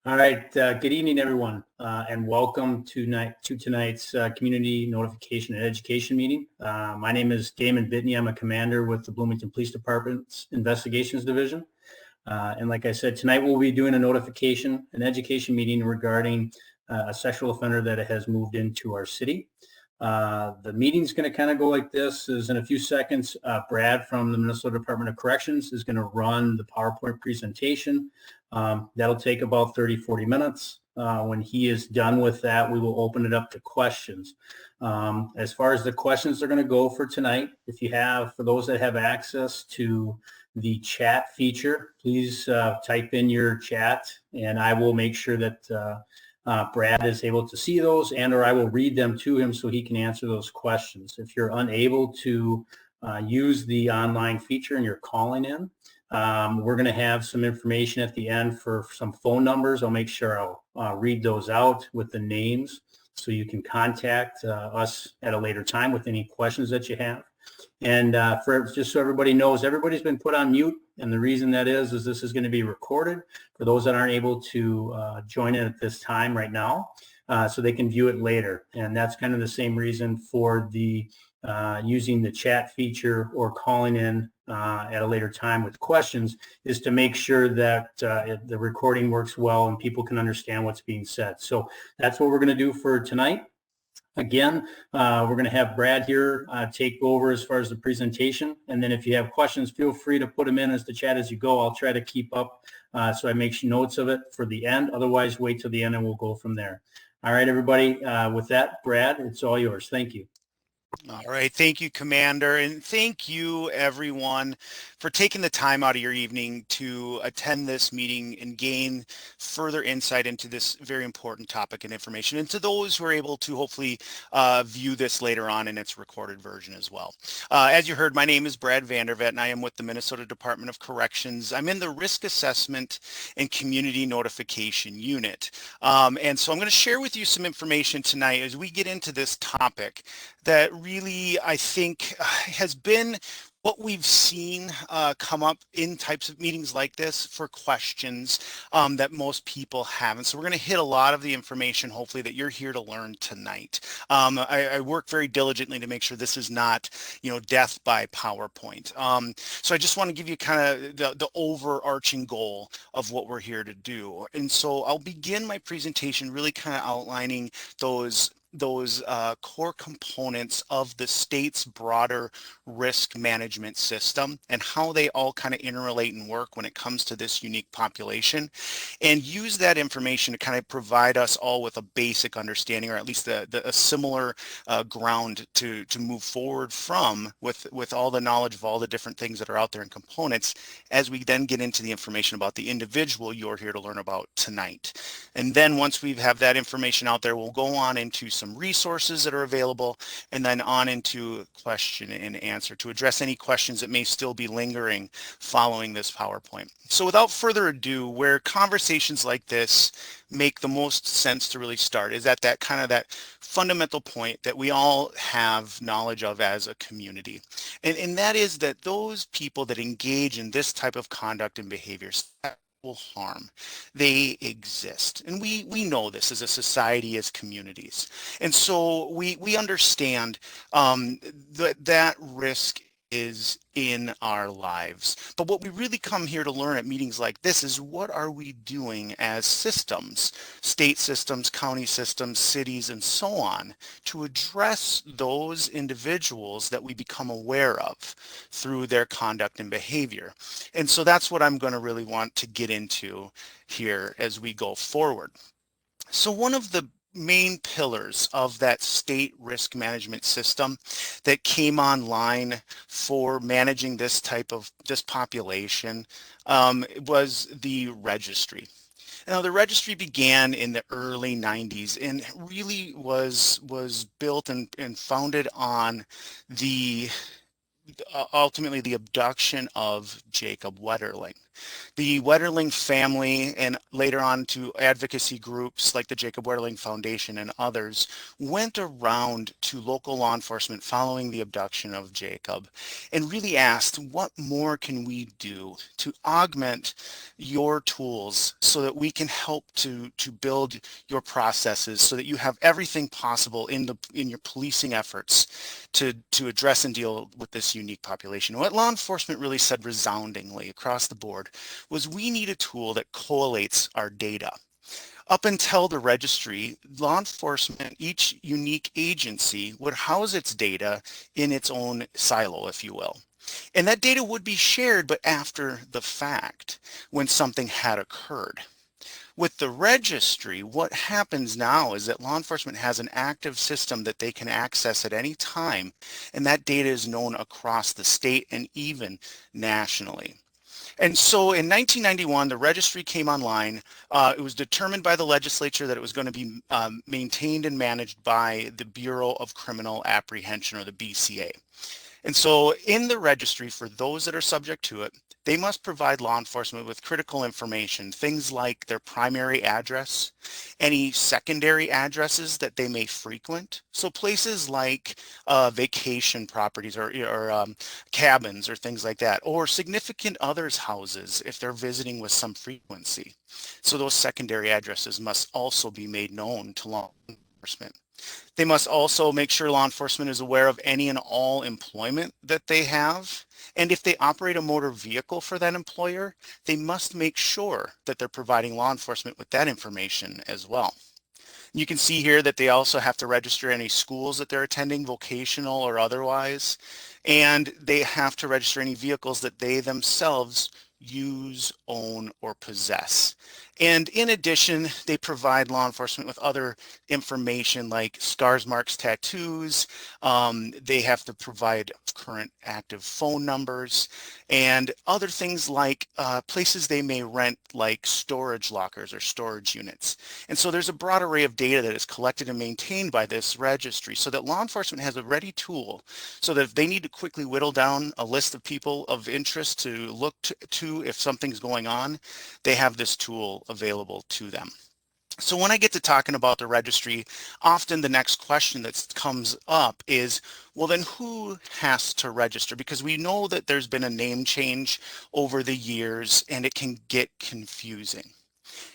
All right. Good evening, everyone, and welcome to tonight's community notification and education meeting. My name is Damon Bitney. I'm a commander with the Bloomington Police Department's Investigations Division. And like I said, tonight we'll be doing a notification and education meeting regarding a sexual offender that has moved into our city. The meeting's going to kind of go like this. Is in a few seconds, Brad from the Minnesota Department of Corrections is going to run the PowerPoint presentation. That'll take about 30-40 minutes. When he is done with that, we will open it up to questions. As far as the questions are going to go for tonight, for those that have access to the chat feature, please type in your chat, and I will make sure that Brad is able to see those, or I will read them to him so he can answer those questions. If you're unable to use the online feature and you're calling in, we're going to have some information at the end for some phone numbers. I'll make sure I'll read those out with the names so you can contact us at a later time with any questions that you have. And just so everybody knows, everybody's been put on mute. And the reason that is this is going to be recorded for those that aren't able to join in at this time right now, so they can view it later. And that's kind of the same reason for the using the chat feature or calling in at a later time with questions, is to make sure that the recording works well and people can understand what's being said. So that's what we're going to do for tonight. Again, we're going to have Brad here take over as far as the presentation. And then if you have questions, feel free to put them in as the chat as you go. I'll try to keep up so I make notes of it for the end. Otherwise, wait till the end and we'll go from there. All right, everybody. With that, Brad, it's all yours. Thank you. All right. Thank you, Commander. And thank you, everyone, for taking the time out of your evening to attend this meeting and gain further insight into this very important topic and information. And to those who are able to hopefully view this later on in its recorded version as well. As you heard, my name is Brad Vandervet, and I am with the Minnesota Department of Corrections. I'm in the Risk Assessment and Community Notification Unit. And so I'm going to share with you some information tonight as we get into this topic that really, I think, has been what we've seen come up in types of meetings like this for questions that most people have. And so we're going to hit a lot of the information, hopefully, that you're here to learn tonight. I work very diligently to make sure this is not, death by PowerPoint. So I just want to give you kind of the overarching goal of what we're here to do. And so I'll begin my presentation really kind of outlining those core components of the state's broader risk management system and how they all kind of interrelate and work when it comes to this unique population, and use that information to kind of provide us all with a basic understanding, or at least a similar ground to move forward from with all the knowledge of all the different things that are out there and components, as we then get into the information about the individual you're here to learn about tonight. And then once we have that information out there, we'll go on into some resources that are available, and then on into question and answer to address any questions that may still be lingering following this PowerPoint. So without further ado, where conversations like this make the most sense to really start is at that kind of that fundamental point that we all have knowledge of as a community. And that is that those people that engage in this type of conduct and behaviors harm, they exist, and we know this as a society, as communities, and so we understand that risk is in our lives. But what we really come here to learn at meetings like this is, what are we doing as systems, state systems, county systems, cities, and so on, to address those individuals that we become aware of through their conduct and behavior. And so that's what I'm going to really want to get into here as we go forward. So one of the main pillars of that state risk management system that came online for managing this population was the registry. Now, the registry began in the early 90s and really was built and founded on ultimately the abduction of Jacob Wetterling. The Wetterling family, and later on to advocacy groups like the Jacob Wetterling Foundation and others, went around to local law enforcement following the abduction of Jacob and really asked, what more can we do to augment your tools so that we can help to build your processes so that you have everything possible in your policing efforts to address and deal with this unique population. What law enforcement really said resoundingly across the board was, we need a tool that collates our data. Up until the registry, law enforcement, each unique agency would house its data in its own silo, if you will. And that data would be shared, but after the fact, when something had occurred. With the registry, what happens now is that law enforcement has an active system that they can access at any time, and that data is known across the state and even nationally. And so in 1991, the registry came online. It was determined by the legislature that it was going to be maintained and managed by the Bureau of Criminal Apprehension, or the BCA. And so in the registry, for those that are subject to it, they must provide law enforcement with critical information, things like their primary address, any secondary addresses that they may frequent. So places like vacation properties or cabins or things like that, or significant others' houses if they're visiting with some frequency. So those secondary addresses must also be made known to law enforcement. They must also make sure law enforcement is aware of any and all employment that they have. And if they operate a motor vehicle for that employer, they must make sure that they're providing law enforcement with that information as well. You can see here that they also have to register any schools that they're attending, vocational or otherwise, and they have to register any vehicles that they themselves use, own, or possess. And in addition, they provide law enforcement with other information like scars, marks, tattoos. They have to provide current active phone numbers and other things like places they may rent, like storage lockers or storage units. And so there's a broad array of data that is collected and maintained by this registry so that law enforcement has a ready tool so that if they need to quickly whittle down a list of people of interest to look to if something's going on, they have this tool available to them. So when I get to talking about the registry, often the next question that comes up is, well, then who has to register? Because we know that there's been a name change over the years and it can get confusing.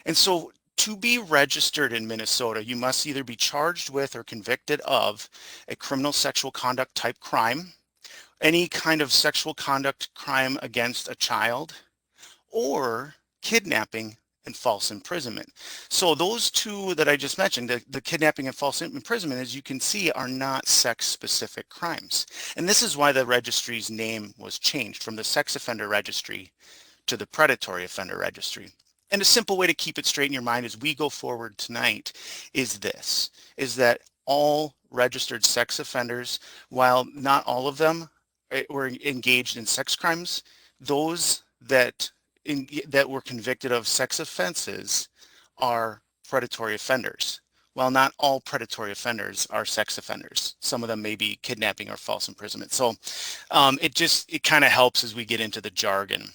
And so to be registered in Minnesota, you must either be charged with or convicted of a criminal sexual conduct type crime, any kind of sexual conduct crime against a child, or kidnapping and false imprisonment. So those two that I just mentioned, the kidnapping and false imprisonment, as you can see, are not sex-specific crimes. And this is why the registry's name was changed from the Sex Offender Registry to the Predatory Offender Registry. And a simple way to keep it straight in your mind as we go forward tonight is this, is that all registered sex offenders, while not all of them were engaged in sex crimes, those that were convicted of sex offenses are predatory offenders. While not all predatory offenders are sex offenders, some of them may be kidnapping or false imprisonment. So it kind of helps as we get into the jargon.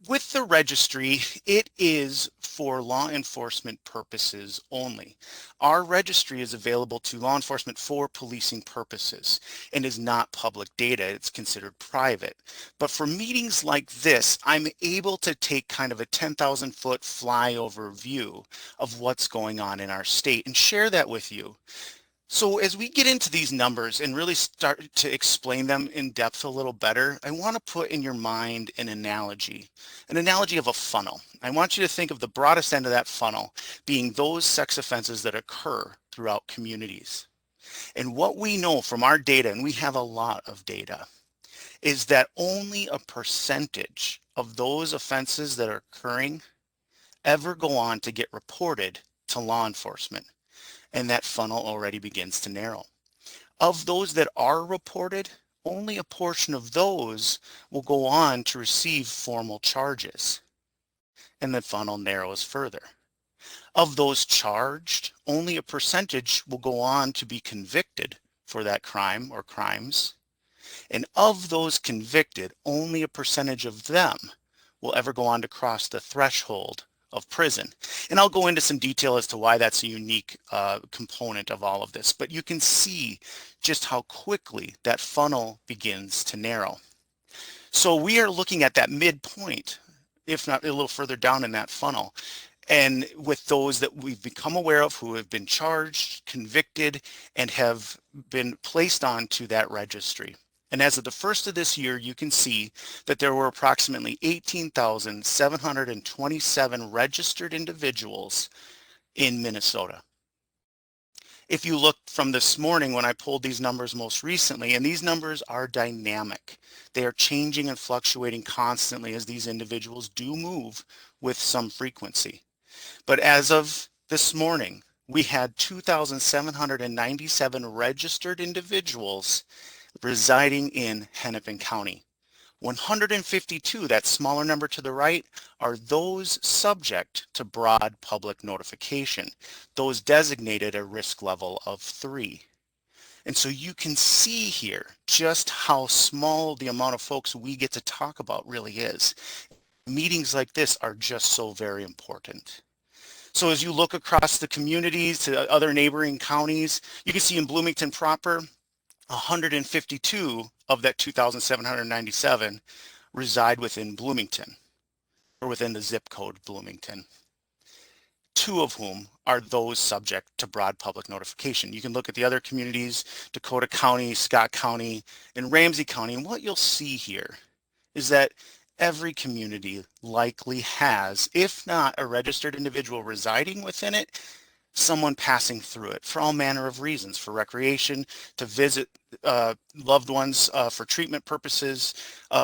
With the registry, it is for law enforcement purposes only. Our registry is available to law enforcement for policing purposes and is not public data. It's considered private. But for meetings like this, I'm able to take kind of a 10,000-foot flyover view of what's going on in our state and share that with you. So as we get into these numbers and really start to explain them in depth a little better, I want to put in your mind an analogy of a funnel. I want you to think of the broadest end of that funnel being those sex offenses that occur throughout communities. And what we know from our data, and we have a lot of data, is that only a percentage of those offenses that are occurring ever go on to get reported to law enforcement. And that funnel already begins to narrow. Of those that are reported, only a portion of those will go on to receive formal charges, and the funnel narrows further. Of those charged, only a percentage will go on to be convicted for that crime or crimes, and of those convicted, only a percentage of them will ever go on to cross the threshold of prison. And I'll go into some detail as to why that's a unique component of all of this, but you can see just how quickly that funnel begins to narrow. So we are looking at that midpoint, if not a little further down in that funnel. And with those that we've become aware of who have been charged, convicted, and have been placed onto that registry. And as of the first of this year, you can see that there were approximately 18,727 registered individuals in Minnesota. If you look from this morning when I pulled these numbers most recently, and these numbers are dynamic. They are changing and fluctuating constantly as these individuals do move with some frequency. But as of this morning, we had 2,797 registered individuals residing in Hennepin County. 152, that smaller number to the right, are those subject to broad public notification, those designated a risk level of 3. And so you can see here just how small the amount of folks we get to talk about really is. Meetings like this are just so very important. So as you look across the communities to other neighboring counties, you can see in Bloomington proper, 152 of that 2,797 reside within Bloomington, or within the zip code Bloomington. 2 of whom are those subject to broad public notification. You can look at the other communities, Dakota County, Scott County, and Ramsey County, and what you'll see here is that every community likely has, if not a registered individual residing within it, someone passing through it for all manner of reasons, for recreation, to visit loved ones for treatment purposes,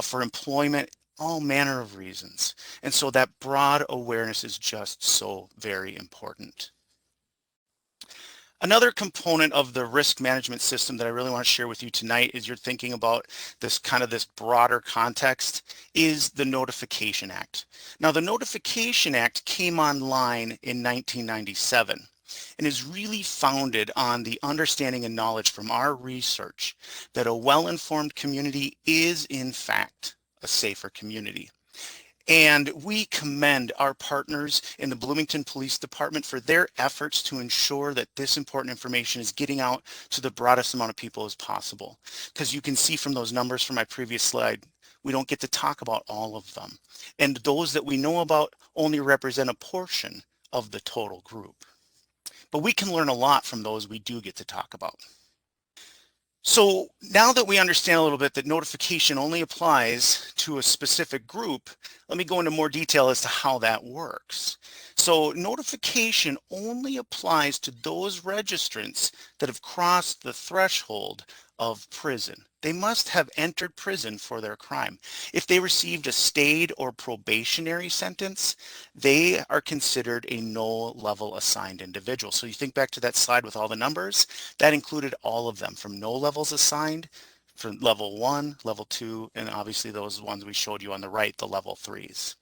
for employment, all manner of reasons. And so that broad awareness is just so very important. Another component of the risk management system that I really want to share with you tonight is you're thinking about this broader context is the Notification Act. Now, the Notification Act came online in 1997 and is really founded on the understanding and knowledge from our research that a well-informed community is in fact a safer community. And we commend our partners in the Bloomington Police Department for their efforts to ensure that this important information is getting out to the broadest amount of people as possible. Because you can see from those numbers from my previous slide, we don't get to talk about all of them. And those that we know about only represent a portion of the total group. But we can learn a lot from those we do get to talk about. So now that we understand a little bit that notification only applies to a specific group, let me go into more detail as to how that works. So notification only applies to those registrants that have crossed the threshold of prison. They must have entered prison for their crime. If they received a stayed or probationary sentence, they are considered a no level assigned individual. So you think back to that slide with all the numbers, that included all of them from no levels assigned, from level 1, level 2, and obviously those ones we showed you on the right, the level 3s.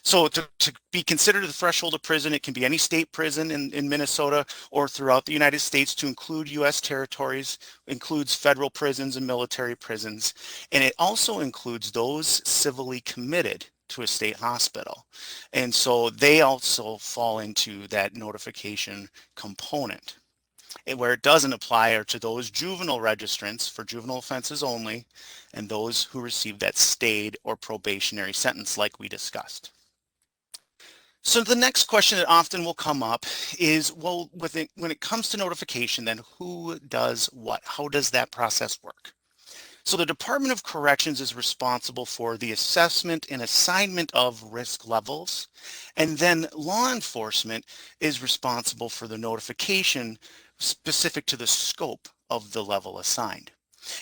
So to be considered the threshold of prison, it can be any state prison in Minnesota or throughout the United States, to include U.S. territories, includes federal prisons and military prisons. And it also includes those civilly committed to a state hospital. And so they also fall into that notification component. And where it doesn't apply are to those juvenile registrants for juvenile offenses only, and those who receive that stayed or probationary sentence like we discussed. So the next question that often will come up is, well, when it comes to notification, then who does what? How does that process work? So the Department of Corrections is responsible for the assessment and assignment of risk levels, and then law enforcement is responsible for the notification specific to the scope of the level assigned.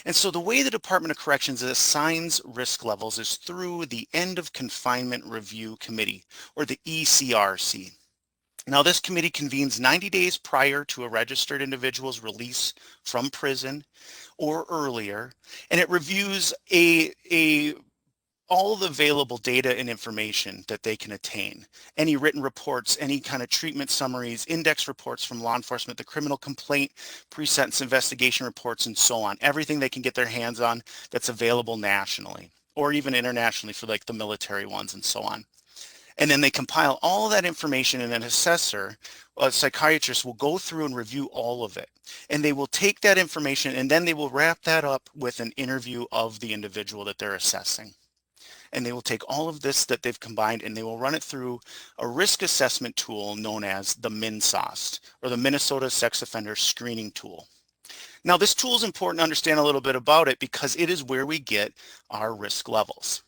And so the way the Department of Corrections assigns risk levels is through the End of Confinement Review Committee, or the ECRC. Now, this committee convenes 90 days prior to a registered individual's release from prison or earlier, and it reviews all the available data and information that they can attain. Any written reports, any kind of treatment summaries, index reports from law enforcement, the criminal complaint, pre-sentence investigation reports, and so on. Everything they can get their hands on that's available nationally. or even internationally for like the military ones and so on. And then they compile all of that information, and an assessor, a psychiatrist, will go through and review all of it. And they will take that information and then they will wrap that up with an interview of the individual that they're assessing. And they will take all of this that they've combined and they will run it through a risk assessment tool known as the MinSOST, or the Minnesota Sex Offender Screening Tool. Now, this tool is important to understand a little bit about it because it is where we get our risk levels.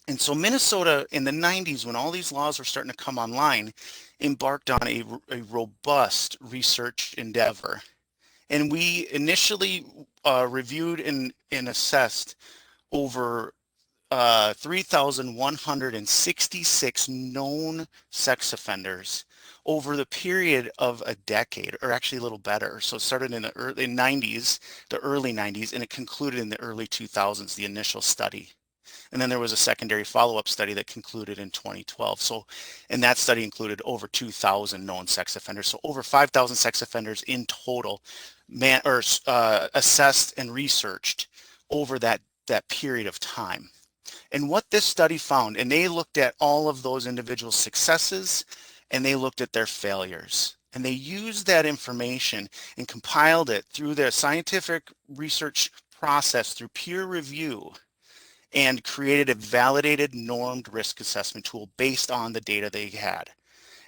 And so Minnesota in the 90s, when all these laws were starting to come online, embarked on a robust research endeavor. And we initially reviewed and assessed over 3,166 known sex offenders over the period of a decade, or actually a little better. So it started in the early 90s, and it concluded in the early 2000s, the initial study. And then there was a secondary follow-up study that concluded in 2012. So, and that study included over 2,000 known sex offenders. So over 5,000 sex offenders in total, assessed and researched over that period of time. And what this study found, and they looked at all of those individual successes and they looked at their failures. And they used that information and compiled it through their scientific research process through peer review, and created a validated normed risk assessment tool based on the data they had.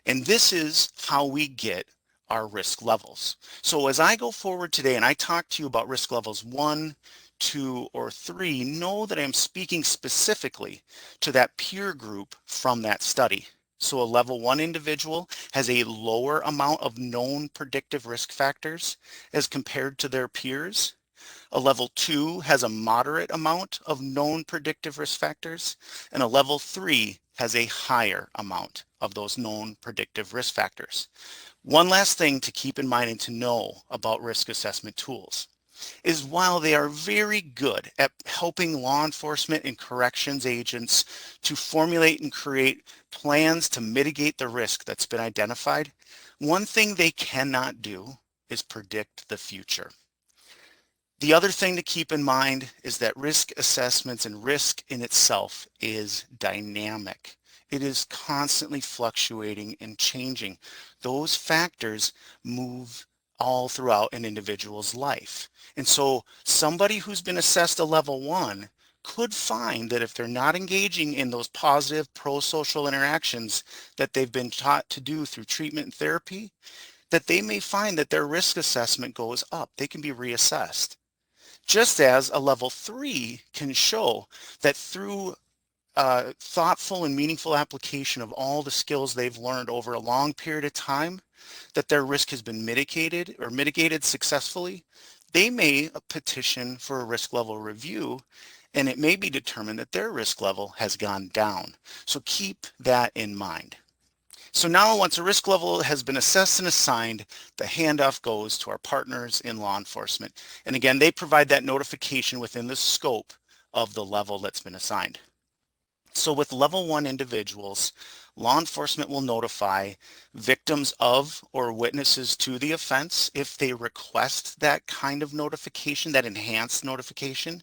And this is how we get our risk levels. So as I go forward today and I talk to you about risk levels 1, 2, or 3, know that I'm speaking specifically to that peer group from that study. So a level 1 individual has a lower amount of known predictive risk factors as compared to their peers. A level 2 has a moderate amount of known predictive risk factors, and a level 3 has a higher amount of those known predictive risk factors. One last thing to keep in mind and to know about risk assessment tools is while they are very good at helping law enforcement and corrections agents to formulate and create plans to mitigate the risk that's been identified, one thing they cannot do is predict the future. The other thing to keep in mind is that risk assessments and risk in itself is dynamic. It is constantly fluctuating and changing. Those factors move all throughout an individual's life. And so somebody who's been assessed a level 1 could find that if they're not engaging in those positive pro-social interactions that they've been taught to do through treatment and therapy, that they may find that their risk assessment goes up. They can be reassessed. Just as a level 3 can show that through thoughtful and meaningful application of all the skills they've learned over a long period of time, that their risk has been mitigated successfully, they may petition for a risk level review, and it may be determined that their risk level has gone down. So keep that in mind. So now once a risk level has been assessed and assigned, the handoff goes to our partners in law enforcement. And again, they provide that notification within the scope of the level that's been assigned. So with level 1 individuals, law enforcement will notify victims of or witnesses to the offense if they request that kind of notification, that enhanced notification.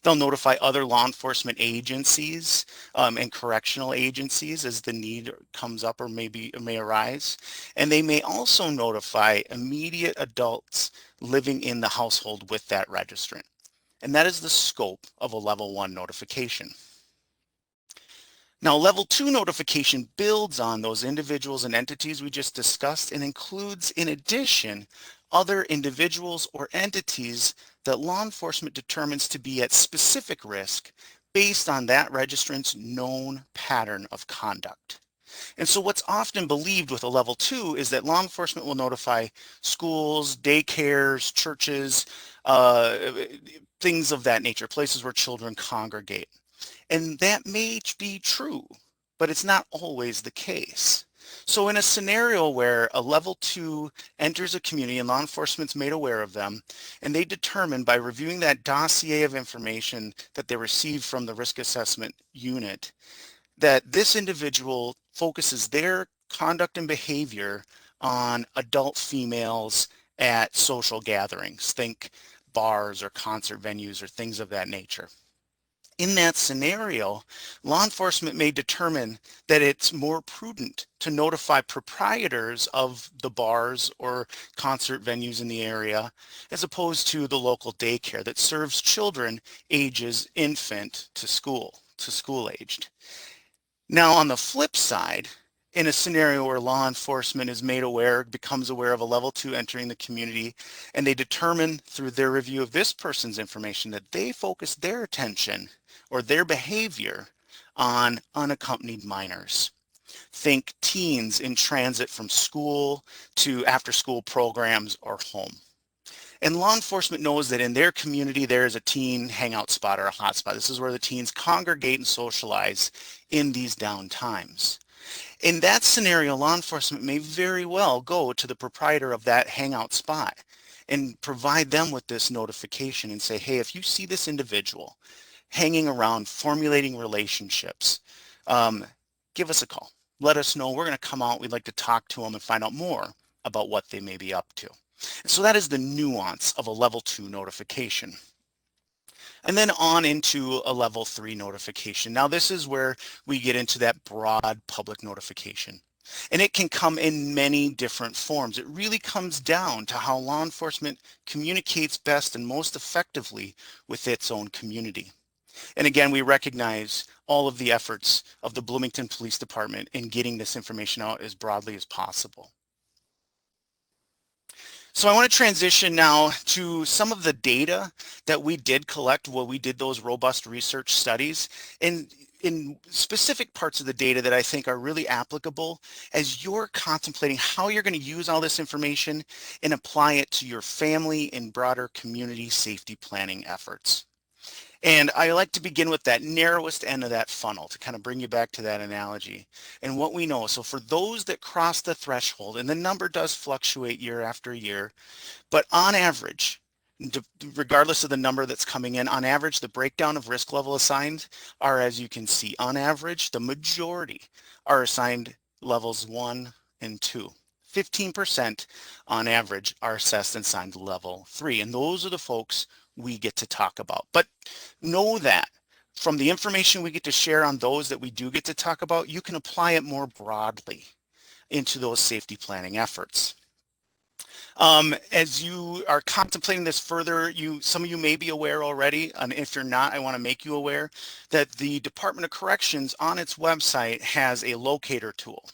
They'll notify other law enforcement agencies and correctional agencies as the need comes up or may arise. And they may also notify immediate adults living in the household with that registrant. And that is the scope of a level 1 notification. Now, level 2 notification builds on those individuals and entities we just discussed and includes, in addition, other individuals or entities that law enforcement determines to be at specific risk based on that registrant's known pattern of conduct. And so what's often believed with a level 2 is that law enforcement will notify schools, daycares, churches, things of that nature, places where children congregate. And that may be true, but it's not always the case. So in a scenario where a level 2 enters a community and law enforcement's made aware of them, and they determine by reviewing that dossier of information that they received from the risk assessment unit, that this individual focuses their conduct and behavior on adult females at social gatherings, think bars or concert venues or things of that nature. In that scenario, law enforcement may determine that it's more prudent to notify proprietors of the bars or concert venues in the area, as opposed to the local daycare that serves children ages infant to school aged. Now, on the flip side, in a scenario where law enforcement is made aware, becomes aware of a level 2 entering the community, and they determine through their review of this person's information that they focus their attention or their behavior on unaccompanied minors. Think teens in transit from school to after-school programs or home. And law enforcement knows that in their community, there is a teen hangout spot or a hotspot. This is where the teens congregate and socialize in these down times. In that scenario, law enforcement may very well go to the proprietor of that hangout spot and provide them with this notification and say, hey, if you see this individual hanging around, formulating relationships, give us a call. Let us know. We're going to come out. We'd like to talk to them and find out more about what they may be up to. So that is the nuance of a level 2 notification. And then on into a level 3 notification. Now this is where we get into that broad public notification. And it can come in many different forms. It really comes down to how law enforcement communicates best and most effectively with its own community. And again, we recognize all of the efforts of the Bloomington Police Department in getting this information out as broadly as possible. So I want to transition now to some of the data that we did collect while we did those robust research studies, and in specific parts of the data that I think are really applicable as you're contemplating how you're going to use all this information and apply it to your family and broader community safety planning efforts. And I like to begin with that narrowest end of that funnel to kind of bring you back to that analogy and what we know. So for those that cross the threshold, and the number does fluctuate year after year, but on average, regardless of the number that's coming in, on average, the breakdown of risk level assigned are, as you can see, on average, the majority are assigned levels 1 and 2. 15% on average are assessed and assigned level 3. And those are the folks we get to talk about. But know that from the information we get to share on those that we do get to talk about, you can apply it more broadly into those safety planning efforts. As you are contemplating this further, some of you may be aware already, and if you're not, I want to make you aware that the Department of Corrections on its website has a locator tool.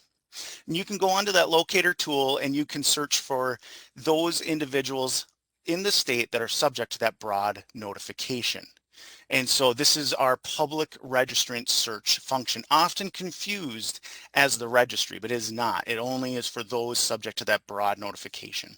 And you can go onto that locator tool and you can search for those individuals in the state that are subject to that broad notification. And so this is our public registrant search function, often confused as the registry, but it is not. It only is for those subject to that broad notification.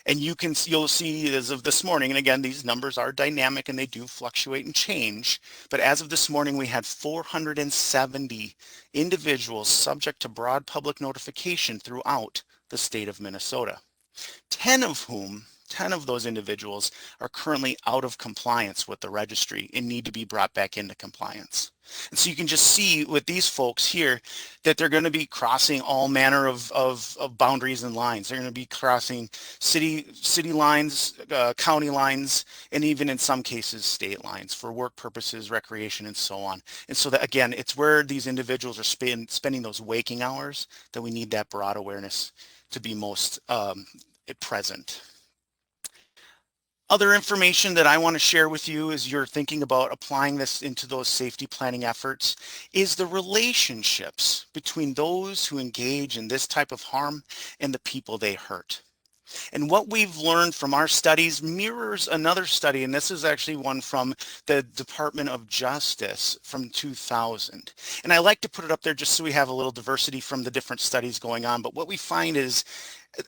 And you'll see as of this morning, and again, these numbers are dynamic and they do fluctuate and change, but as of this morning, we had 470 individuals subject to broad public notification throughout the state of Minnesota. 10 of those individuals are currently out of compliance with the registry and need to be brought back into compliance. And so you can just see with these folks here that they're going to be crossing all manner of boundaries and lines. They're going to be crossing city lines, county lines, and even in some cases state lines for work purposes, recreation, and so on. And so that, again, it's where these individuals are spending those waking hours that we need that broad awareness to be most present. Other information that I want to share with you as you're thinking about applying this into those safety planning efforts is the relationships between those who engage in this type of harm and the people they hurt. And what we've learned from our studies mirrors another study, and this is actually one from the Department of Justice from 2000. And I like to put it up there just so we have a little diversity from the different studies going on. But what we find is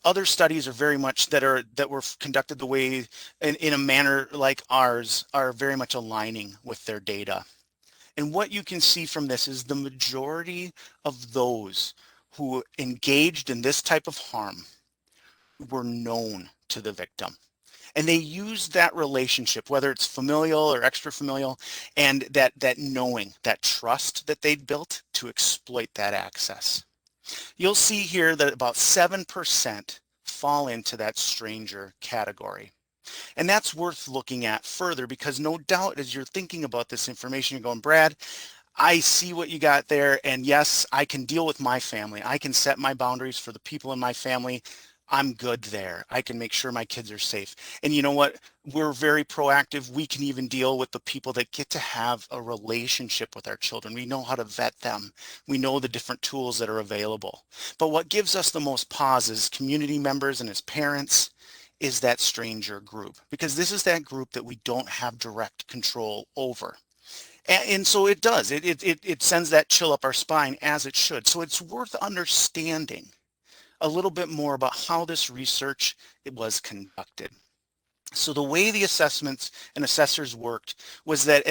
other studies are very much that were conducted the way in a manner like ours are very much aligning with their data. And what you can see from this is the majority of those who engaged in this type of harm were known to the victim. And they used that relationship, whether it's familial or extra-familial, and that knowing, that trust that they'd built to exploit that access. You'll see here that about 7% fall into that stranger category. And that's worth looking at further, because no doubt as you're thinking about this information, you're going, Brad, I see what you got there. And yes, I can deal with my family. I can set my boundaries for the people in my family. I'm good there. I can make sure my kids are safe. And you know what? We're very proactive. We can even deal with the people that get to have a relationship with our children. We know how to vet them. We know the different tools that are available. But what gives us the most pause as community members and as parents is that stranger group, because this is that group that we don't have direct control over. And so it does. It sends that chill up our spine, as it should. So it's worth understanding a little bit more about how this research it was conducted. So the way the assessments and assessors worked was that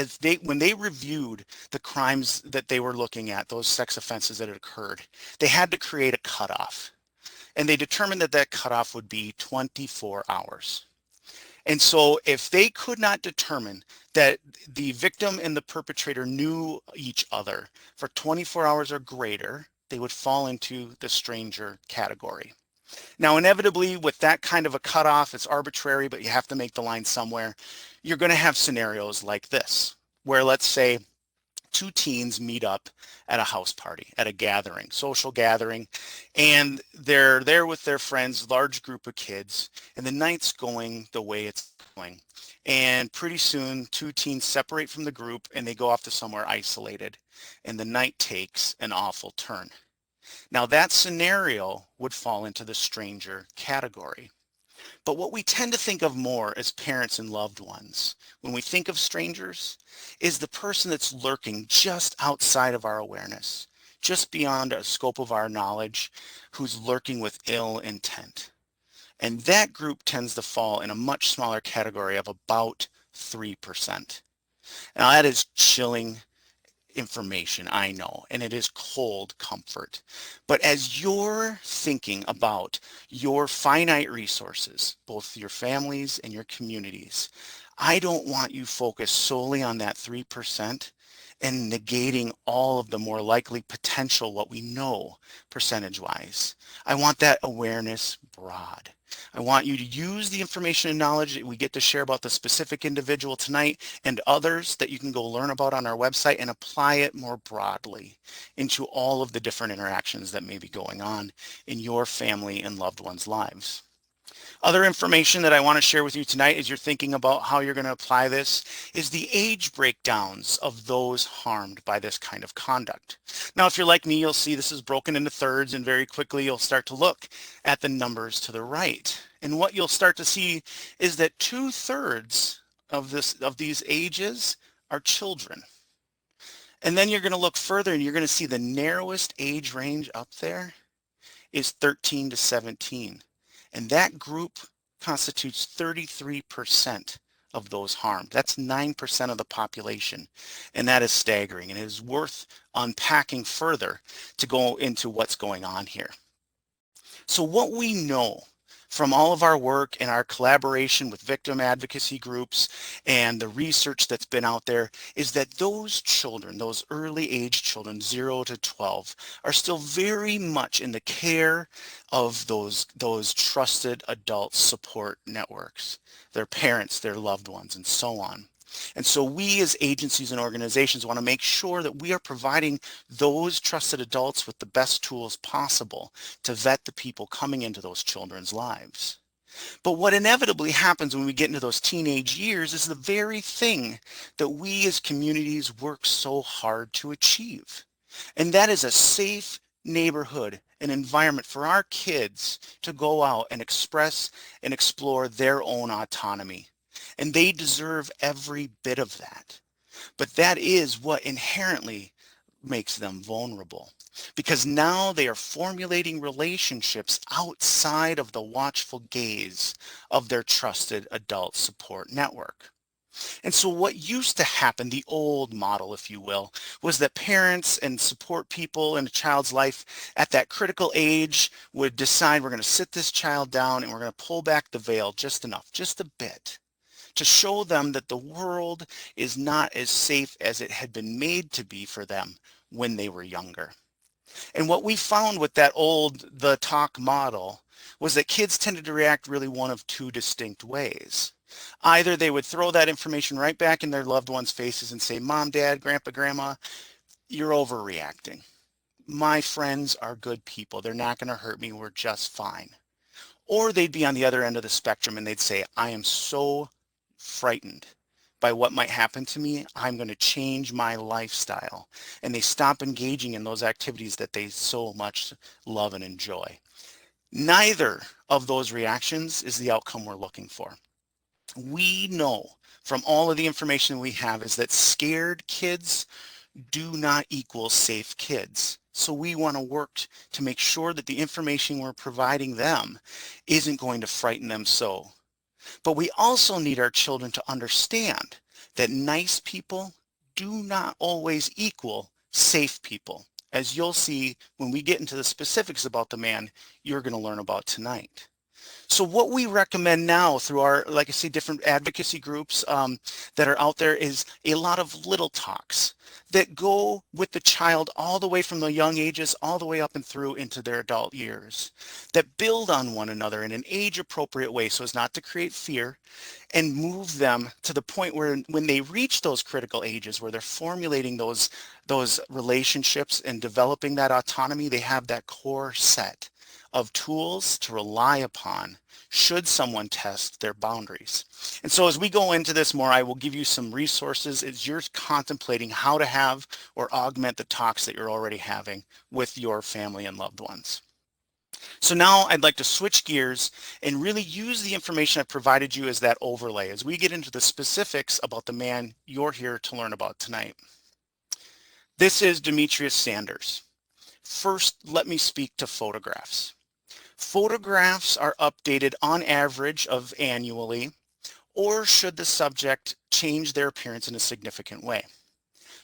when they reviewed the crimes that they were looking at, those sex offenses that had occurred, they had to create a cutoff. And they determined that that cutoff would be 24 hours. And so if they could not determine that the victim and the perpetrator knew each other for 24 hours or greater, they would fall into the stranger category. Now, inevitably, with that kind of a cutoff, it's arbitrary, but you have to make the line somewhere. You're going to have scenarios like this, where let's say two teens meet up at a house party, at a gathering, social gathering, and they're there with their friends, large group of kids, and the night's going the way it's going. And pretty soon, two teens separate from the group and they go off to somewhere isolated, and the night takes an awful turn. Now, that scenario would fall into the stranger category. But what we tend to think of more as parents and loved ones, when we think of strangers, is the person that's lurking just outside of our awareness, just beyond a scope of our knowledge, who's lurking with ill intent. And that group tends to fall in a much smaller category of about 3%. Now, that is chilling information, I know, and it is cold comfort. But as you're thinking about your finite resources, both your families and your communities, I don't want you focused solely on that 3% and negating all of the more likely potential, what we know percentage-wise. I want that awareness broad. I want you to use the information and knowledge that we get to share about the specific individual tonight and others that you can go learn about on our website and apply it more broadly into all of the different interactions that may be going on in your family and loved ones' lives. Other information that I want to share with you tonight as you're thinking about how you're going to apply this is the age breakdowns of those harmed by this kind of conduct. Now, if you're like me, you'll see this is broken into thirds, and very quickly you'll start to look at the numbers to the right. And what you'll start to see is that 2/3 of these ages are children. And then you're going to look further and you're going to see the narrowest age range up there is 13 to 17. And that group constitutes 33% of those harmed. That's 9% of the population. And that is staggering. And it is worth unpacking further to go into what's going on here. So what we know from all of our work and our collaboration with victim advocacy groups and the research that's been out there is that those children, those early age children, 0 to 12, are still very much in the care of those trusted adult support networks, their parents, their loved ones, and so on. And so we as agencies and organizations want to make sure that we are providing those trusted adults with the best tools possible to vet the people coming into those children's lives. But what inevitably happens when we get into those teenage years is the very thing that we as communities work so hard to achieve. And that is a safe neighborhood, an environment for our kids to go out and express and explore their own autonomy. And they deserve every bit of that. But that is what inherently makes them vulnerable, because now they are formulating relationships outside of the watchful gaze of their trusted adult support network. And so what used to happen, the old model, if you will, was that parents and support people in a child's life at that critical age would decide, we're going to sit this child down and we're going to pull back the veil just enough, just a bit, to show them that the world is not as safe as it had been made to be for them when they were younger. And what we found with that the talk model was that kids tended to react really one of two distinct ways. Either they would throw that information right back in their loved ones' faces and say, Mom, Dad, Grandpa, Grandma, you're overreacting. My friends are good people. They're not going to hurt me. We're just fine. Or they'd be on the other end of the spectrum and they'd say, I am so frightened by what might happen to me. I'm going to change my lifestyle. And they stop engaging in those activities that they so much love and enjoy. Neither of those reactions is the outcome we're looking for. We know from all of the information we have is that scared kids do not equal safe kids. So we want to work to make sure that the information we're providing them isn't going to frighten them so. But we also need our children to understand that nice people do not always equal safe people, as you'll see when we get into the specifics about the man you're going to learn about tonight. So what we recommend now through our, like I say, different advocacy groups that are out there is a lot of little talks that go with the child all the way from the young ages all the way up and through into their adult years, that build on one another in an age-appropriate way so as not to create fear and move them to the point where when they reach those critical ages where they're formulating those relationships and developing that autonomy, they have that core set of tools to rely upon should someone test their boundaries. And so as we go into this more, I will give you some resources as you're contemplating how to have or augment the talks that you're already having with your family and loved ones. So now I'd like to switch gears and really use the information I've provided you as that overlay as we get into the specifics about the man you're here to learn about tonight. This is Demetrice Sanders. First, let me speak to photographs. Photographs are updated on average of annually, or should the subject change their appearance in a significant way.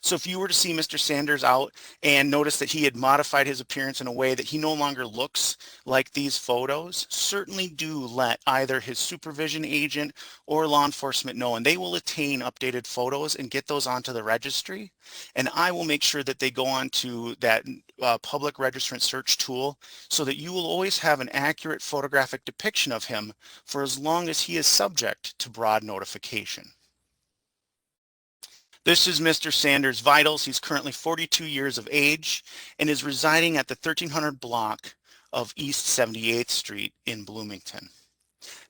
So if you were to see Mr. Sanders out and notice that he had modified his appearance in a way that he no longer looks like these photos, certainly do let either his supervision agent or law enforcement know, and they will attain updated photos and get those onto the registry. And I will make sure that they go onto that public registrant search tool so that you will always have an accurate photographic depiction of him for as long as he is subject to broad notification. This is Mr. Sanders' vitals. He's currently 42 years of age and is residing at the 1300 block of East 78th Street in Bloomington.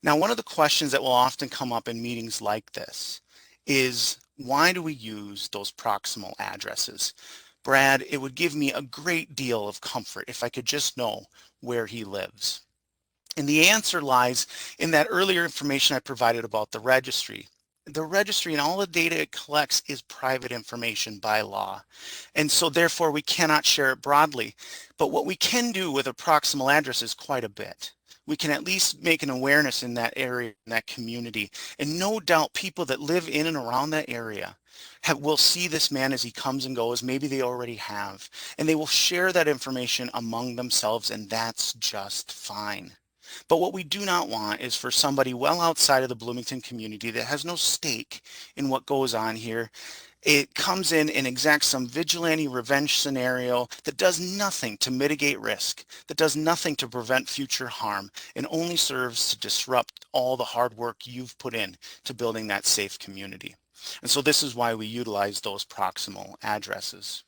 Now, one of the questions that will often come up in meetings like this is, why do we use those proximal addresses? Brad, it would give me a great deal of comfort if I could just know where he lives. And the answer lies in that earlier information I provided about the registry. The registry and all the data it collects is private information by law. And so therefore we cannot share it broadly. But what we can do with a proximal address is quite a bit. We can at least make an awareness in that area, in that community. And no doubt people that live in and around that area will see this man as he comes and goes. Maybe they already have. And they will share that information among themselves, and that's just fine. But what we do not want is for somebody well outside of the Bloomington community that has no stake in what goes on here. It comes in and exacts some vigilante revenge scenario that does nothing to mitigate risk, that does nothing to prevent future harm, and only serves to disrupt all the hard work you've put in to building that safe community. And so this is why we utilize those proximal addresses.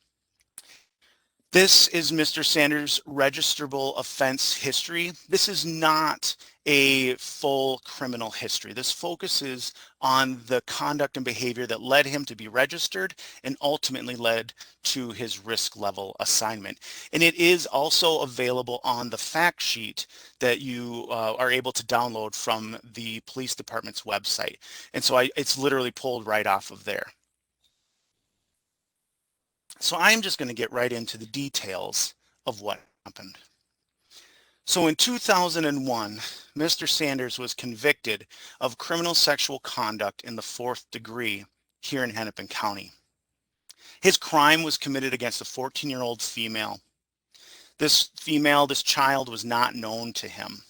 This is Mr. Sanders' registrable offense history. This is not a full criminal history. This focuses on the conduct and behavior that led him to be registered and ultimately led to his risk level assignment. And it is also available on the fact sheet that you are able to download from the police department's website. And so it's literally pulled right off of there. So I'm just going to get right into the details of what happened. So in 2001, Mr. Sanders was convicted of criminal sexual conduct in the 4th degree here in Hennepin County. His crime was committed against a 14-year-old female. This child was not known to him.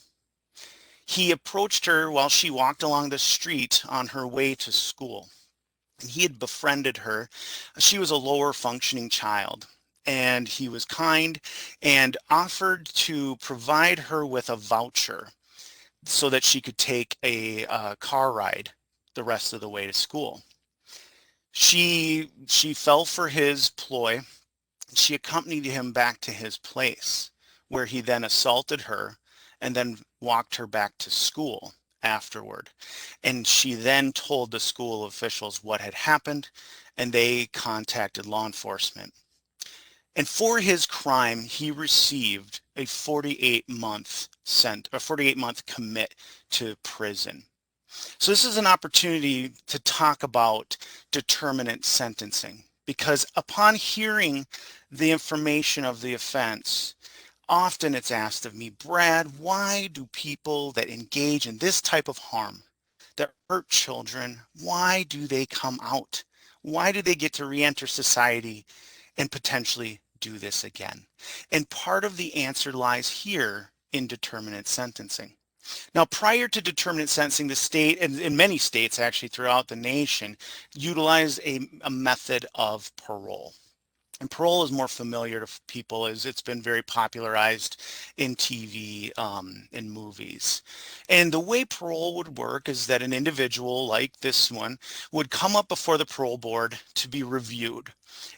He approached her while she walked along the street on her way to school. He had befriended her. She was a lower functioning child, and he was kind and offered to provide her with a voucher so that she could take a car ride the rest of the way to school. She fell for his ploy. She accompanied him back to his place, where he then assaulted her and then walked her back to school afterward. And she then told the school officials what had happened, and they contacted law enforcement. And for his crime, he received a 48-month commit to prison. So this is an opportunity to talk about determinate sentencing, because upon hearing the information of the offense, often it's asked of me, Brad, why do people that engage in this type of harm, that hurt children, why do they come out? Why do they get to re-enter society and potentially do this again? And part of the answer lies here in determinate sentencing. Now, prior to determinate sentencing, the state, and in many states actually throughout the nation, utilize a method of parole. And parole is more familiar to people as it's been very popularized in TV and movies. And the way parole would work is that an individual like this one would come up before the parole board to be reviewed.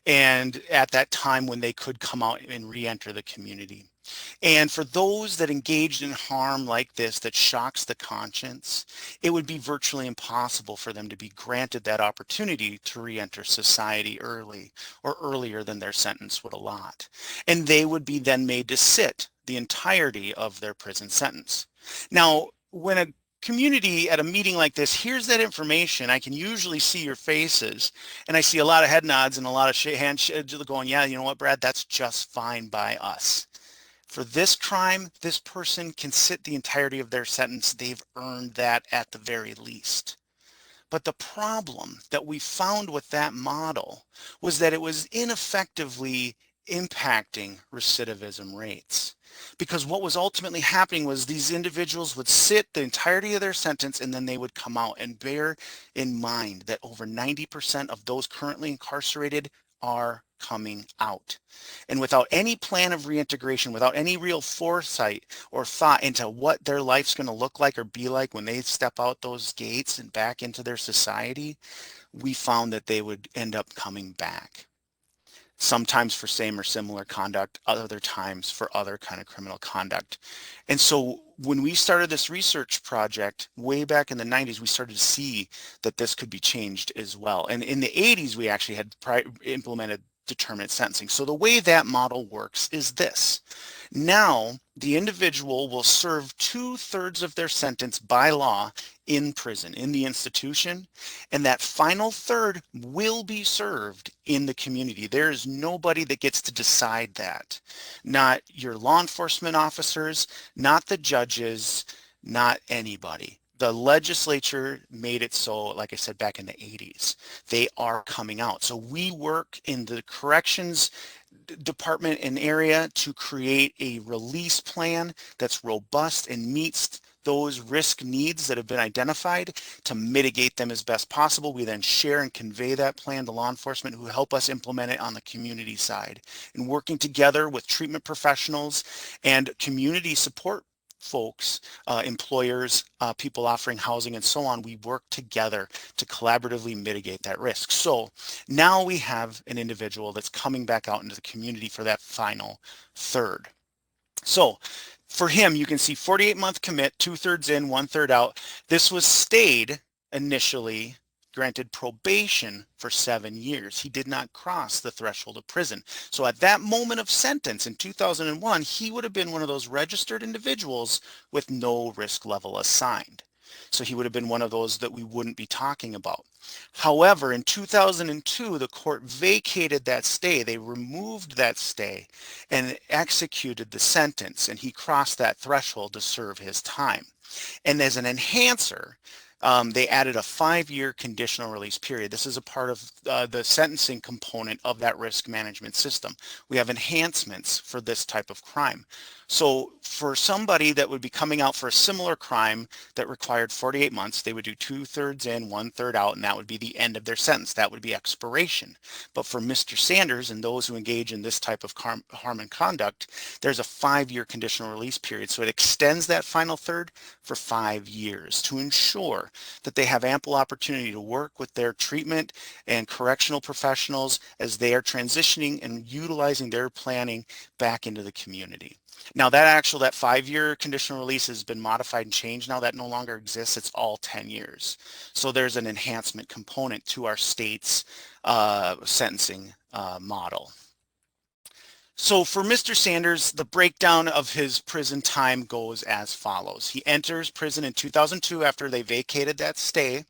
And at that time when they could come out and re-enter the community. And for those that engaged in harm like this that shocks the conscience, it would be virtually impossible for them to be granted that opportunity to re-enter society early or earlier than their sentence would allot. And they would be then made to sit the entirety of their prison sentence. Now, when a community at a meeting like this hears that information, I can usually see your faces, and I see a lot of head nods and a lot of hands going, yeah, you know what, Brad, that's just fine by us. For this crime, this person can sit the entirety of their sentence. They've earned that at the very least. But the problem that we found with that model was that it was ineffectively impacting recidivism rates. Because what was ultimately happening was these individuals would sit the entirety of their sentence and then they would come out. And bear in mind that over 90% of those currently incarcerated are coming out. And without any plan of reintegration, without any real foresight or thought into what their life's going to look like or be like when they step out those gates and back into their society, we found that they would end up coming back. Sometimes for same or similar conduct, other times for other kind of criminal conduct. And so when we started this research project way back in the 90s, we started to see that this could be changed as well. And in the 80s, we actually had implemented determinate sentencing. So the way that model works is this. Now, the individual will serve 2/3 of their sentence by law in prison, in the institution, and that final third will be served in the community. There is nobody that gets to decide that. Not your law enforcement officers, not the judges, not anybody. The legislature made it so, like I said, back in the 80s, they are coming out. So we work in the corrections department and area to create a release plan that's robust and meets those risk needs that have been identified to mitigate them as best possible. We then share and convey that plan to law enforcement who help us implement it on the community side. And working together with treatment professionals and community support folks, employers, people offering housing and so on, we work together to collaboratively mitigate that risk. So now we have an individual that's coming back out into the community for that final third. So for him, you can see 48-month commit, 2/3 in, 1/3 out. This was stayed initially, granted probation for 7 years. He did not cross the threshold of prison. So at that moment of sentence in 2001, he would have been one of those registered individuals with no risk level assigned. So he would have been one of those that we wouldn't be talking about. However, in 2002, the court vacated that stay. They removed that stay and executed the sentence, and he crossed that threshold to serve his time. And as an enhancer, they added a 5-year conditional release period. This is a part of the sentencing component of that risk management system. We have enhancements for this type of crime. So for somebody that would be coming out for a similar crime that required 48 months, they would do 2/3 in, 1/3 out, and that would be the end of their sentence. That would be expiration. But for Mr. Sanders and those who engage in this type of harm and conduct, there's a 5-year conditional release period. So it extends that final third for 5 years to ensure that they have ample opportunity to work with their treatment and correctional professionals as they are transitioning and utilizing their planning back into the community. Now that 5-year conditional release has been modified and changed now. That no longer exists. It's all 10 years. So there's an enhancement component to our state's sentencing model. So for Mr. Sanders, the breakdown of his prison time goes as follows. He enters prison in 2002 after they vacated that stay,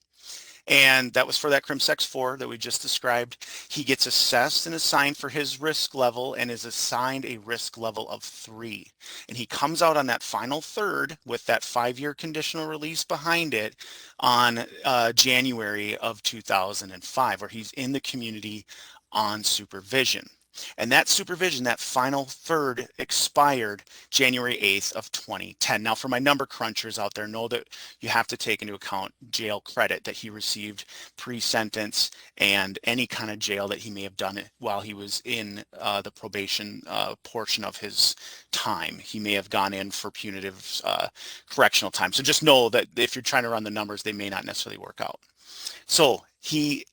and that was for that CrimSex 4 that we just described. He gets assessed and assigned for his risk level and is assigned a risk level of 3. And he comes out on that final third with that 5-year conditional release behind it on January of 2005, where he's in the community on supervision. And that supervision, that final third, expired January 8th of 2010. Now, for my number crunchers out there, know that you have to take into account jail credit that he received pre-sentence and any kind of jail that he may have done while he was in the probation portion of his time. He may have gone in for punitive correctional time. So just know that if you're trying to run the numbers, they may not necessarily work out. So he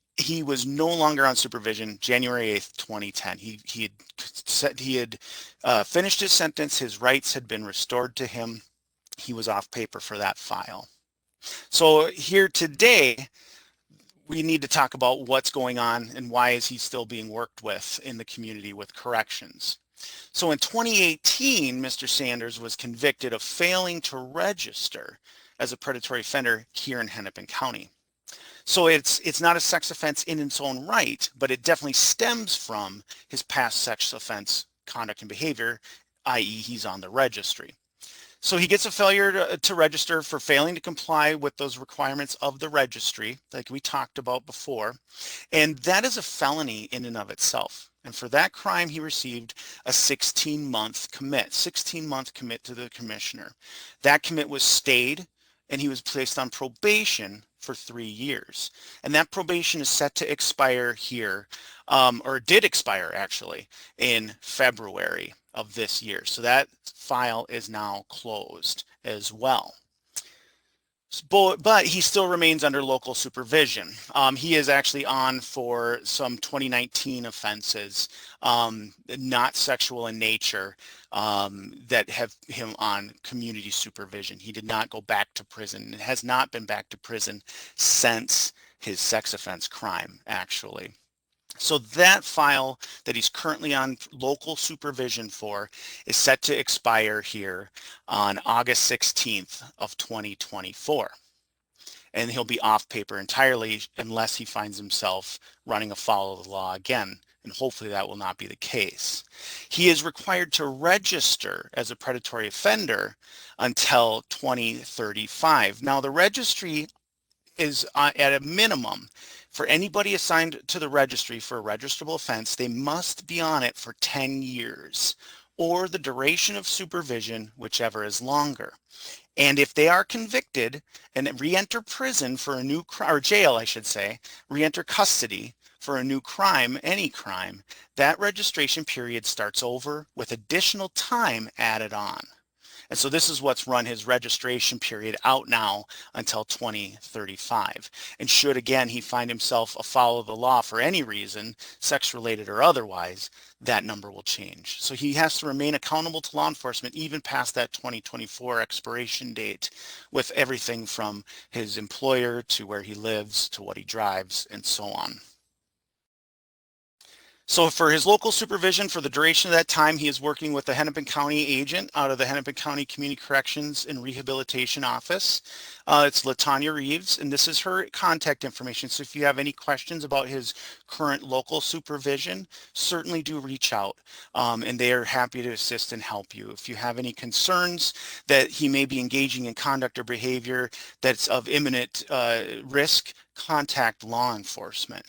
was no longer on supervision January 8th, 2010. He had finished his sentence. His rights had been restored to him. He was off paper for that file. So here today, we need to talk about what's going on and why is he still being worked with in the community with corrections. So in 2018, Mr. Sanders was convicted of failing to register as a predatory offender here in Hennepin County. So it's not a sex offense in its own right, but it definitely stems from his past sex offense conduct and behavior, i.e. he's on the registry. So he gets a failure to register for failing to comply with those requirements of the registry, like we talked about before, and that is a felony in and of itself. And for that crime, he received a 16-month commit to the commissioner. That commit was stayed, and he was placed on probation for 3 years. And that probation is set to expire here, or did expire actually, in February of this year. So that file is now closed as well. But he still remains under local supervision. He is actually on for some 2019 offenses, not sexual in nature, that have him on community supervision. He did not go back to prison and has not been back to prison since his sex offense crime, actually. So that file that he's currently on local supervision for is set to expire here on August 16th of 2024. And he'll be off paper entirely unless he finds himself running afoul of the law again. And hopefully that will not be the case. He is required to register as a predatory offender until 2035. Now the registry is at a minimum. For anybody assigned to the registry for a registrable offense, they must be on it for 10 years or the duration of supervision, whichever is longer. And if they are convicted and re-enter prison for a new crime, or jail, I should say, re-enter custody for a new crime, any crime, that registration period starts over with additional time added on. And so this is what's run his registration period out now until 2035. And should, again, he find himself afoul of the law for any reason, sex-related or otherwise, that number will change. So he has to remain accountable to law enforcement even past that 2024 expiration date, with everything from his employer to where he lives to what he drives and so on. So for his local supervision, for the duration of that time, he is working with the Hennepin County agent out of the Hennepin County Community Corrections and Rehabilitation Office. It's LaTanya Reeves, and this is her contact information. So if you have any questions about his current local supervision, certainly do reach out, and they are happy to assist and help you. If you have any concerns that he may be engaging in conduct or behavior that's of imminent risk, contact law enforcement.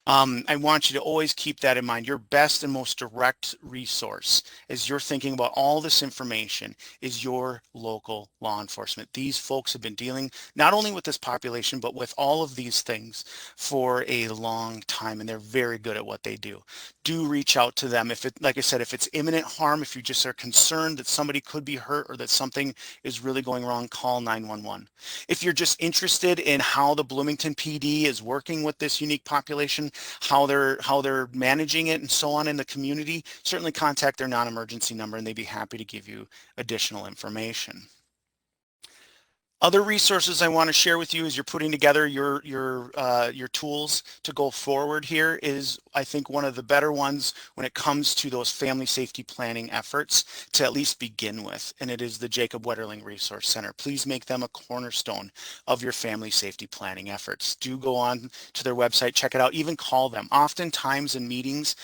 I want you to always keep that in mind. Your best and most direct resource as you're thinking about all this information is your local law enforcement. These folks have been dealing not only with this population, but with all of these things for a long time, and they're very good at what they do. Do reach out to them. If it, like I said, if it's imminent harm, if you just are concerned that somebody could be hurt or that something is really going wrong, call 911. If you're just interested in how the Bloomington PD is working with this unique population, how they're managing it and so on in the community, certainly contact their non-emergency number and they'd be happy to give you additional information. Other resources I want to share with you as you're putting together your tools to go forward here is, I think, one of the better ones when it comes to those family safety planning efforts to at least begin with, and it is the Jacob Wetterling Resource Center. Please make them a cornerstone of your family safety planning efforts. Do go on to their website, check it out, even call them. Oftentimes in meetings,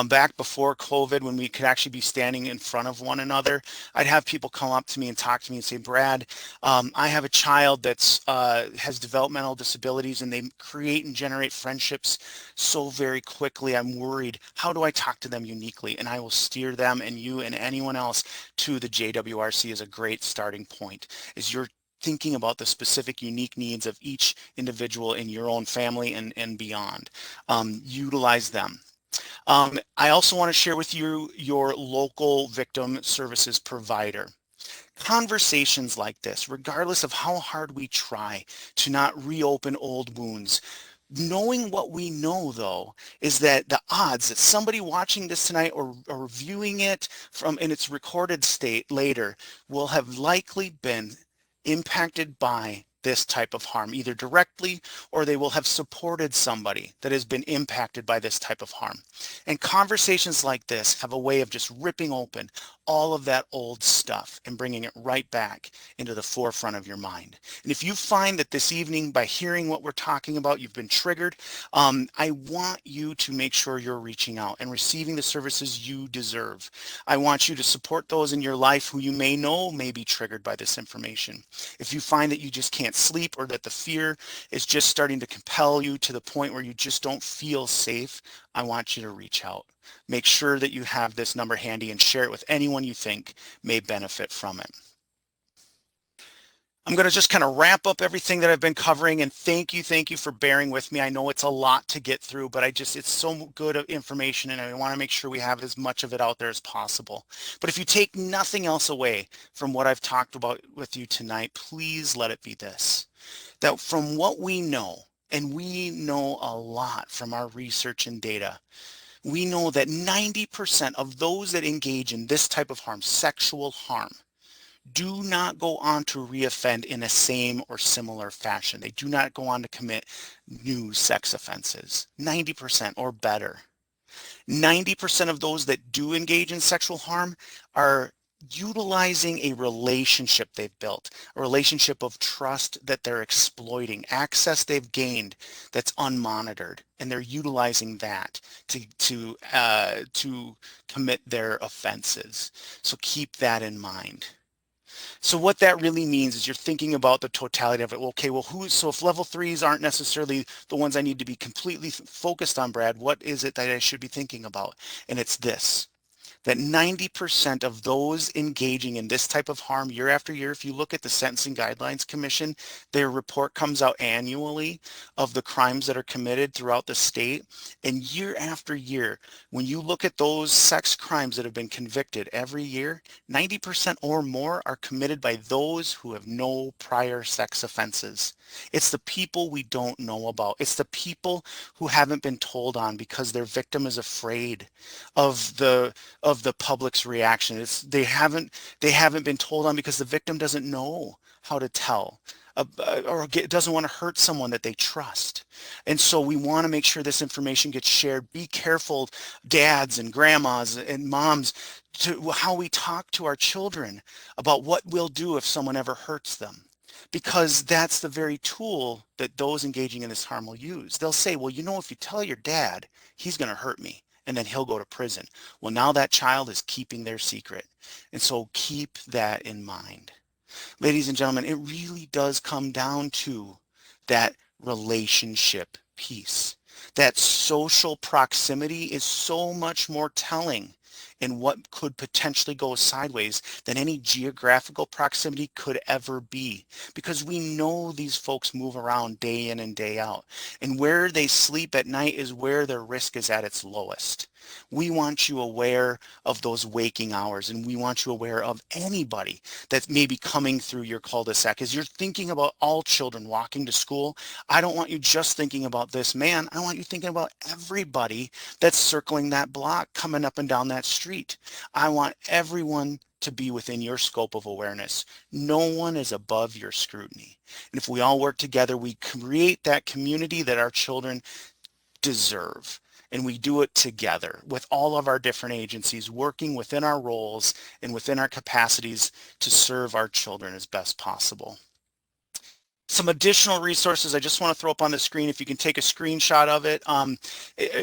back before COVID, when we could actually be standing in front of one another, I'd have people come up to me and talk to me and say, Brad, I have a child that's has developmental disabilities, and they create and generate friendships so very quickly. I'm worried. How do I talk to them uniquely? And I will steer them and you and anyone else to the JWRC as a great starting point. As you're thinking about the specific unique needs of each individual in your own family and beyond. Utilize them. I also want to share with you your local victim services provider. Conversations like this, regardless of how hard we try to not reopen old wounds, knowing what we know, though, is that the odds that somebody watching this tonight or viewing it from in its recorded state later will have likely been impacted by this type of harm, either directly or they will have supported somebody that has been impacted by this type of harm. And conversations like this have a way of just ripping open all of that old stuff and bringing it right back into the forefront of your mind. And if you find that this evening, by hearing what we're talking about, you've been triggered, I want you to make sure you're reaching out and receiving the services you deserve. I want you to support those in your life who you may know may be triggered by this information. If you find that you just can't sleep or that the fear is just starting to compel you to the point where you just don't feel safe, I want you to reach out. Make sure that you have this number handy and share it with anyone you think may benefit from it. I'm going to just kind of wrap up everything that I've been covering, and thank you for bearing with me. I know it's a lot to get through, but it's so good information, and I want to make sure we have as much of it out there as possible. But if you take nothing else away from what I've talked about with you tonight, please let it be this, that from what we know, and we know a lot from our research and data, we know that 90% of those that engage in this type of harm, sexual harm, do not go on to reoffend in a same or similar fashion. They do not go on to commit new sex offenses, 90% or better. 90% of those that do engage in sexual harm are utilizing a relationship they've built, a relationship of trust that they're exploiting, access they've gained that's unmonitored, and they're utilizing that to commit their offenses. So keep that in mind. So what that really means is you're thinking about the totality of it. Okay, well, so if level 3s aren't necessarily the ones I need to be completely focused on, Brad, what is it that I should be thinking about? And it's this, that 90% of those engaging in this type of harm year after year, if you look at the Sentencing Guidelines Commission, their report comes out annually of the crimes that are committed throughout the state. And year after year, when you look at those sex crimes that have been convicted every year, 90% or more are committed by those who have no prior sex offenses. It's the people we don't know about. It's the people who haven't been told on because their victim is afraid of the public's reaction. They haven't been told on because the victim doesn't know how to tell or doesn't want to hurt someone that they trust. And so we want to make sure this information gets shared. Be careful, dads and grandmas and moms, to how we talk to our children about what we'll do if someone ever hurts them. Because that's the very tool that those engaging in this harm will use. They'll say, well, if you tell your dad, he's going to hurt me, and then he'll go to prison. Well, now that child is keeping their secret. And so keep that in mind. Ladies and gentlemen, it really does come down to that relationship piece. That social proximity is so much more telling in what could potentially go sideways than any geographical proximity could ever be, because we know these folks move around day in and day out, and where they sleep at night is where their risk is at its lowest. We want you aware of those waking hours, and we want you aware of anybody that may be coming through your cul-de-sac. As you're thinking about all children walking to school, I don't want you just thinking about this man. I want you thinking about everybody that's circling that block, coming up and down that street. I want everyone to be within your scope of awareness. No one is above your scrutiny. And if we all work together, we create that community that our children deserve. And we do it together with all of our different agencies, working within our roles and within our capacities to serve our children as best possible. Some additional resources I just want to throw up on the screen. If you can take a screenshot of it,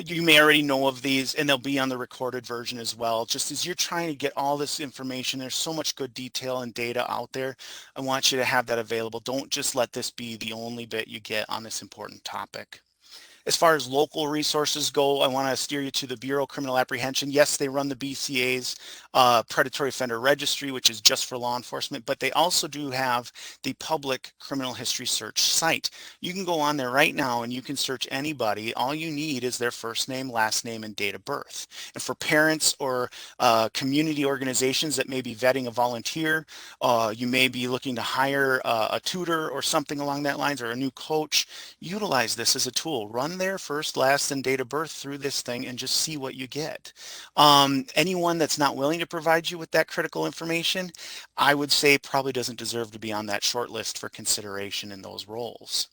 you may already know of these, and they'll be on the recorded version as well. Just as you're trying to get all this information, there's so much good detail and data out there. I want you to have that available. Don't just let this be the only bit you get on this important topic. As far as local resources go, I want to steer you to the Bureau of Criminal Apprehension. Yes, they run the BCA's Predatory Offender Registry, which is just for law enforcement, but they also do have the public criminal history search site. You can go on there right now and you can search anybody. All you need is their first name, last name, and date of birth. And for parents or community organizations that may be vetting a volunteer, you may be looking to hire a tutor or something along that lines, or a new coach, utilize this as a tool. Run their first, last, and date of birth through this thing and just see what you get. Anyone that's not willing to provide you with that critical information, I would say probably doesn't deserve to be on that short list for consideration in those roles.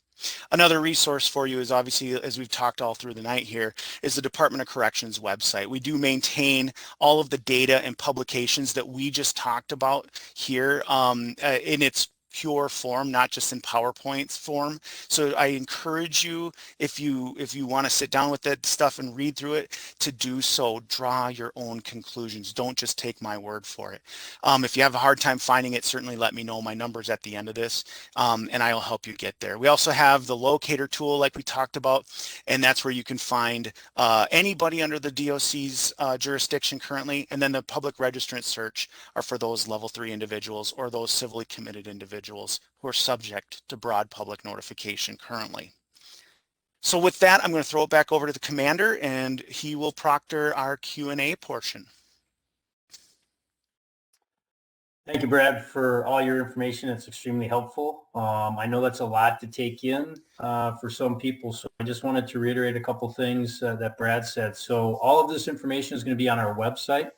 Another resource for you is, obviously, as we've talked all through the night here, is the Department of Corrections website. We do maintain all of the data and publications that we just talked about here in its pure form, not just in PowerPoint form. So I encourage you, if you want to sit down with that stuff and read through it, to do so. Draw your own conclusions. Don't just take my word for it. If you have a hard time finding it, certainly let me know. My number's at the end of this, and I'll help you get there. We also have the Locator Tool, like we talked about, and that's where you can find anybody under the DOC's jurisdiction currently, and then the public registrant search are for those level 3 individuals or those civilly committed individuals who are subject to broad public notification currently. So with that, I'm going to throw it back over to the commander, and he will proctor our Q&A portion. Thank you, Brad, for all your information. It's extremely helpful. I know that's a lot to take in for some people, so I just wanted to reiterate a couple things that Brad said. So all of this information is going to be on our website.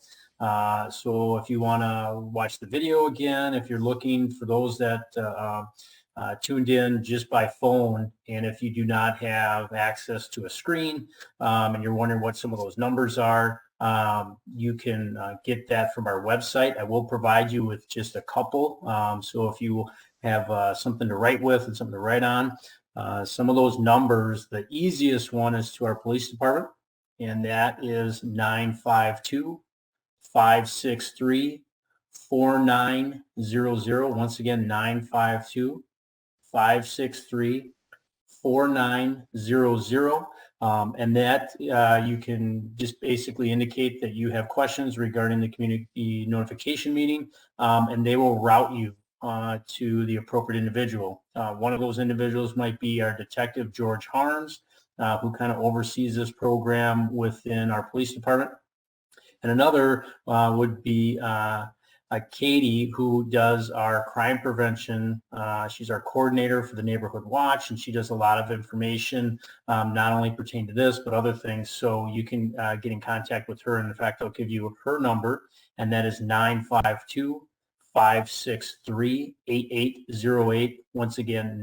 So if you want to watch the video again, if you're looking for those that tuned in just by phone, and if you do not have access to a screen and you're wondering what some of those numbers are, you can get that from our website. I will provide you with just a couple. So if you have something to write with and something to write on, some of those numbers, the easiest one is to our police department, and that is 952-563-4900. Once again, 952-563-4900. And that you can just basically indicate that you have questions regarding the community notification meeting, and they will route you to the appropriate individual. One of those individuals might be our detective, George Harms, who kind of oversees this program within our police department. And another would be Katie, who does our crime prevention. She's our coordinator for the Neighborhood Watch, and she does a lot of information, not only pertain to this, but other things. So you can get in contact with her. And in fact, I'll give you her number, and that is 952-563-8808. Once again,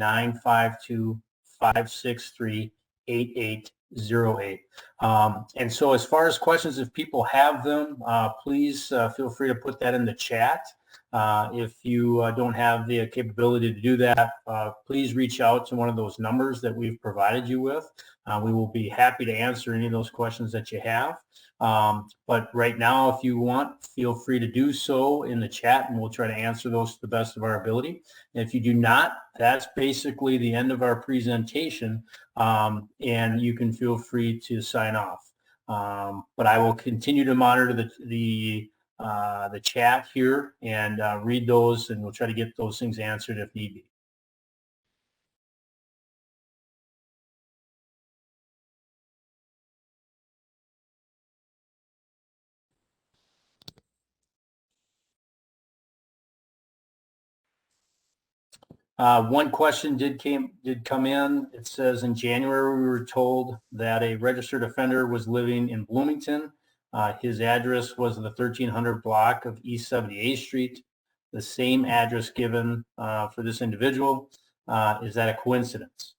952-563-8808. And so as far as questions, if people have them, please feel free to put that in the chat. If you don't have the capability to do that, please reach out to one of those numbers that we've provided you with. We will be happy to answer any of those questions that you have. But right now, if you want, feel free to do so in the chat, and we'll try to answer those to the best of our ability. And if you do not, that's basically the end of our presentation, and you can feel free to sign off. But I will continue to monitor the chat here and read those, and we'll try to get those things answered if need be. One question did come in. It says, in January, we were told that a registered offender was living in Bloomington. His address was the 1300 block of East 78th Street, the same address given for this individual. Is that a coincidence?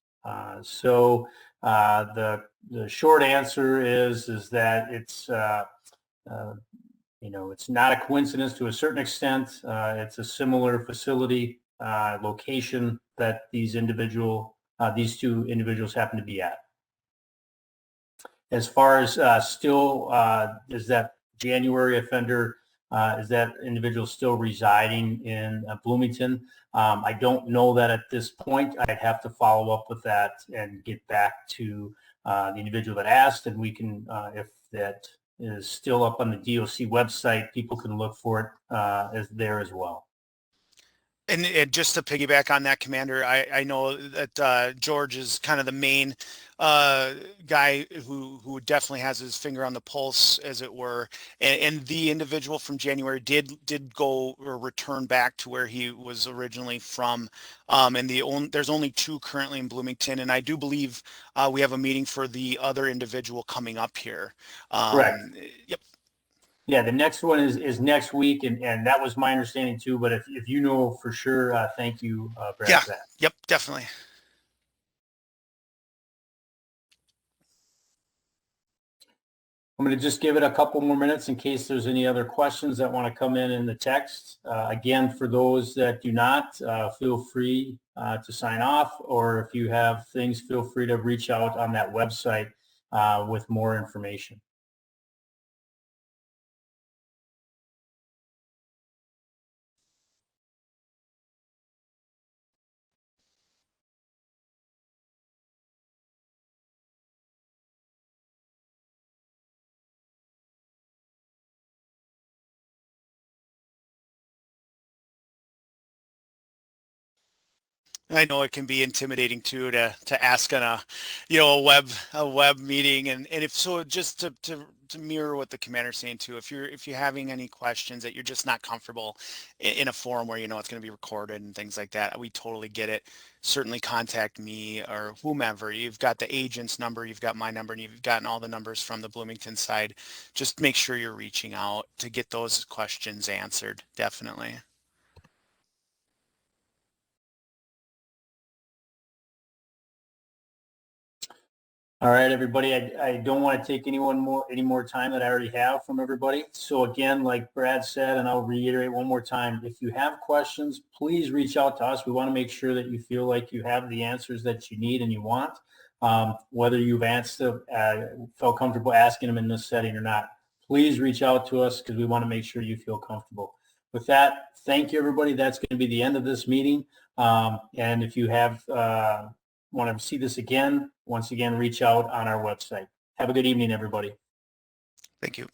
So the short answer is that it's it's not a coincidence to a certain extent. It's a similar facility location that these two individuals happen to be at. As far as still, is that January offender, is that individual still residing in Bloomington? I don't know that at this point. I'd have to follow up with that and get back to the individual that asked, and we can, if that is still up on the DOC website, people can look for it as there as well. And just to piggyback on that, Commander, I know that George is kind of the main guy who definitely has his finger on the pulse, as it were. And the individual from January did go or return back to where he was originally from. And there's only two currently in Bloomington, and I do believe we have a meeting for the other individual coming up here. Correct. Yep. Yeah, the next one is next week, and that was my understanding too. But if you know for sure, thank you, Brad, Yeah. for that. Yep, definitely. I'm going to just give it a couple more minutes in case there's any other questions that want to come in the text. Again, for those that do not, feel free to sign off, or if you have things, feel free to reach out on that website with more information. I know it can be intimidating too to ask on a web meeting, and if so, just to mirror what the commander's saying too. If you're having any questions that you're just not comfortable in a forum where it's going to be recorded and things like that, we totally get it. Certainly contact me or whomever. You've got the agent's number, you've got my number, and you've gotten all the numbers from the Bloomington side. Just make sure you're reaching out to get those questions answered. Definitely. All right, everybody. I don't want to take any more time that I already have from everybody. So again, like Brad said, and I'll reiterate one more time, if you have questions, please reach out to us. We want to make sure that you feel like you have the answers that you need and you want, whether you've felt comfortable asking them in this setting or not. Please reach out to us because we want to make sure you feel comfortable. With that, thank you, everybody. That's going to be the end of this meeting. And if you have want to see this again, once again, reach out on our website. Have a good evening, everybody. Thank you.